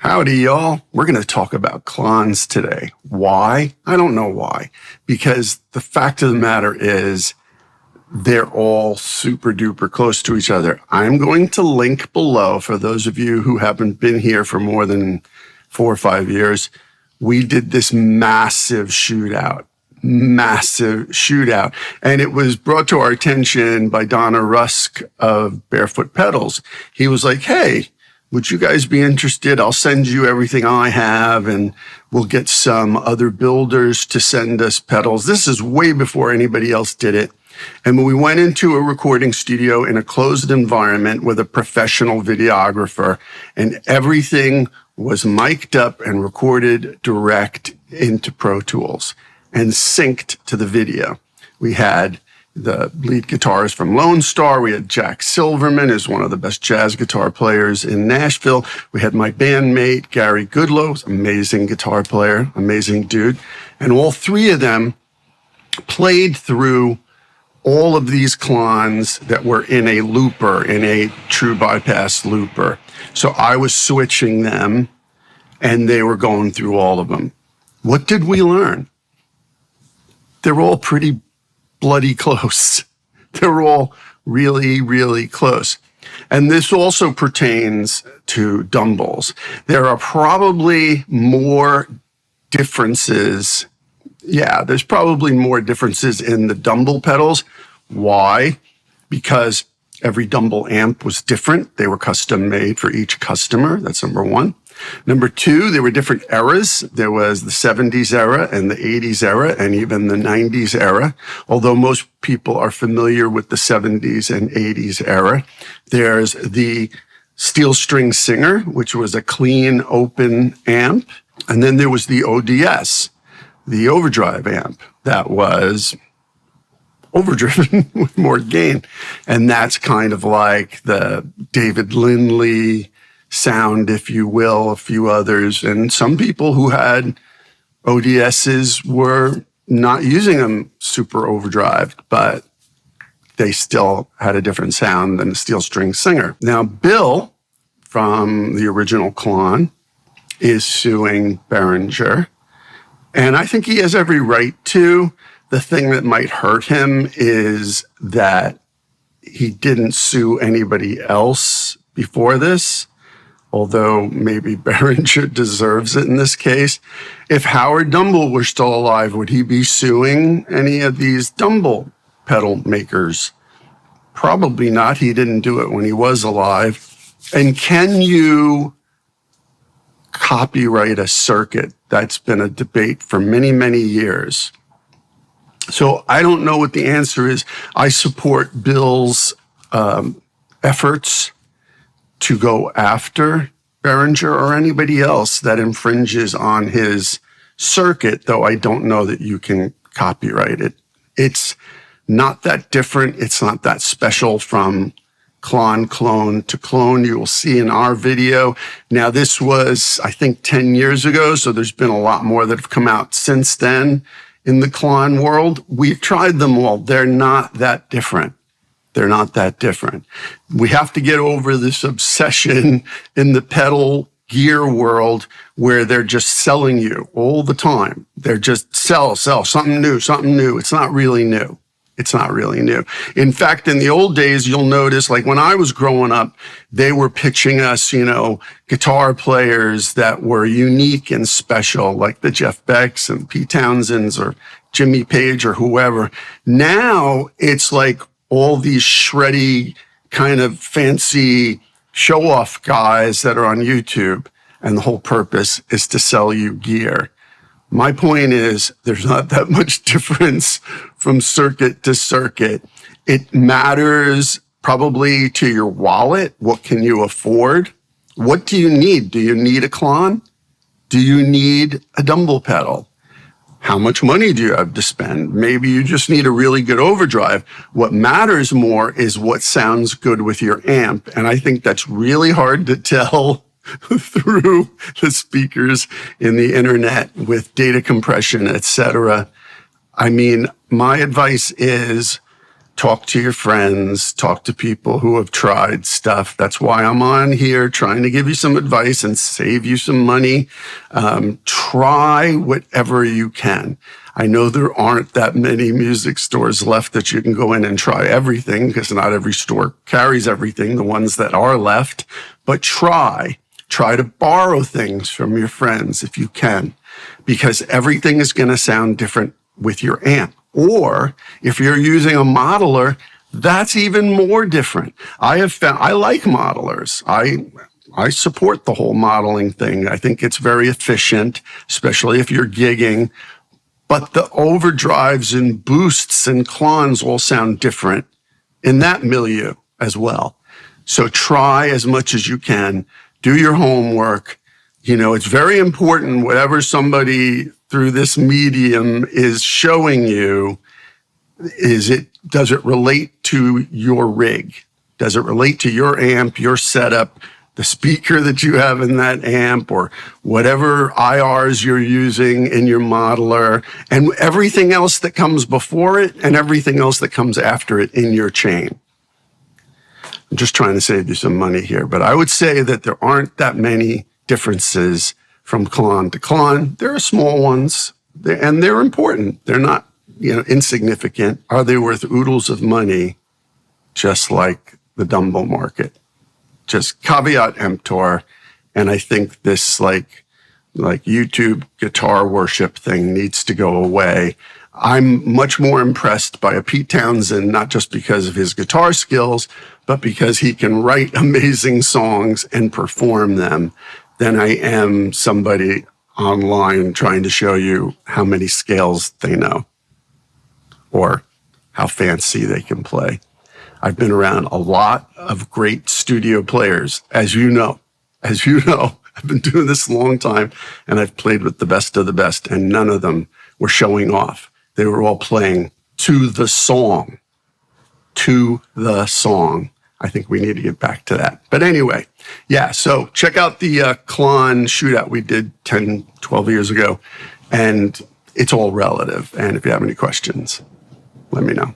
Howdy, y'all. We're going to talk about Klons today. Why? I don't know why. Because the fact of the matter is they're all super duper close to each other. I'm going to link below for those of you who haven't been here for more than 4 or 5 years. We did this massive shootout. And it was brought to our attention by Donna Rusk of Barefoot Pedals. He was like, hey, would you guys be interested? I'll send you everything I have and we'll get some other builders to send us pedals. This is way before anybody else did it. And when we went into a recording studio in a closed environment with a professional videographer, and everything was mic'd up and recorded direct into Pro Tools and synced to the video. We had the lead guitarist from Lone Star. We had Jack Silverman, who's one of the best jazz guitar players in Nashville. We had my bandmate, Gary Goodlow, amazing guitar player, amazing dude. And all three of them played through all of these Klons that were in a looper, in a true bypass looper. So I was switching them and they were going through all of them. What did we learn? They're all pretty bloody close. They're all really, really close. And this also pertains to Dumbles. There are probably more differences. Yeah, there's probably more differences in the Dumble pedals. Why? Because every Dumble amp was different. They were custom made for each customer. That's number one. Number two, there were different eras. There was the 70s era and the 80s era and even the 90s era. Although most people are familiar with the 70s and 80s era. There's the Steel String Singer, which was a clean, open amp. And then there was the ODS, the overdrive amp that was overdriven with more gain. And that's kind of like the David Lindley sound, if you will, a few others. And some people who had ODSs were not using them super overdrived, but they still had a different sound than the Steel String Singer. Now, Bill from the original Klon is suing Behringer, and I think he has every right to. The thing that might hurt him is that he didn't sue anybody else before this, although maybe Behringer deserves it in this case. If Howard Dumble were still alive, would he be suing any of these Dumble pedal makers? Probably not. He didn't do it when he was alive. And can you copyright a circuit? That's been a debate for many, many years. So I don't know what the answer is. I support Bill's efforts to go after Behringer or anybody else that infringes on his circuit, though I don't know that you can copyright it. It's not that different. It's not that special from clone to clone. You will see in our video. Now, this was, I think, 10 years ago, so there's been a lot more that have come out since then in the Klon world. We've tried them all. They're not that different. They're not that different. We have to get over this obsession in the pedal gear world where they're just selling you all the time. They're just sell, something new. It's not really new. It's not really new. In fact, in the old days, you'll notice, like when I was growing up, they were pitching us, guitar players that were unique and special, like the Jeff Becks and Pete Townsends or Jimmy Page or whoever. Now it's like all these shreddy, kind of fancy show-off guys that are on YouTube, and the whole purpose is to sell you gear. My point is, there's not that much difference from circuit to circuit. It matters probably to your wallet. What can you afford? What do you need? Do you need a Klon? Do you need a Dumble pedal? How much money do you have to spend? Maybe you just need a really good overdrive. What matters more is what sounds good with your amp. And I think that's really hard to tell through the speakers in the internet with data compression, etc. I mean, my advice is talk to your friends, talk to people who have tried stuff. That's why I'm on here trying to give you some advice and save you some money. Try whatever you can. I know there aren't that many music stores left that you can go in and try everything, because not every store carries everything, the ones that are left. But try to borrow things from your friends if you can, because everything is going to sound different with your amp. Or if you're using a modeler, that's even more different. I like modelers. I support the whole modeling thing. I think it's very efficient, especially if you're gigging. But the overdrives and boosts and Klons all sound different in that milieu as well. So try as much as you can. Do your homework. It's very important, whatever somebody through this medium is showing you, does it relate to your rig? Does it relate to your amp, your setup, the speaker that you have in that amp, or whatever IRs you're using in your modeler, and everything else that comes before it and everything else that comes after it in your chain? I'm just trying to save you some money here, but I would say that there aren't that many differences from Klon to Klon. There are small ones, and they're important. They're not, insignificant. Are they worth oodles of money? Just like the Dumble market. Just caveat emptor. And I think this like YouTube guitar worship thing needs to go away. I'm much more impressed by a Pete Townsend, not just because of his guitar skills, but because he can write amazing songs and perform them, than I am somebody online trying to show you how many scales they know or how fancy they can play. I've been around a lot of great studio players, as you know. I've been doing this a long time, and I've played with the best of the best, and none of them were showing off. They were all playing to the song. I think we need to get back to that. But anyway, yeah, so check out the Klon shootout we did 10, 12 years ago, and it's all relative. And if you have any questions, let me know.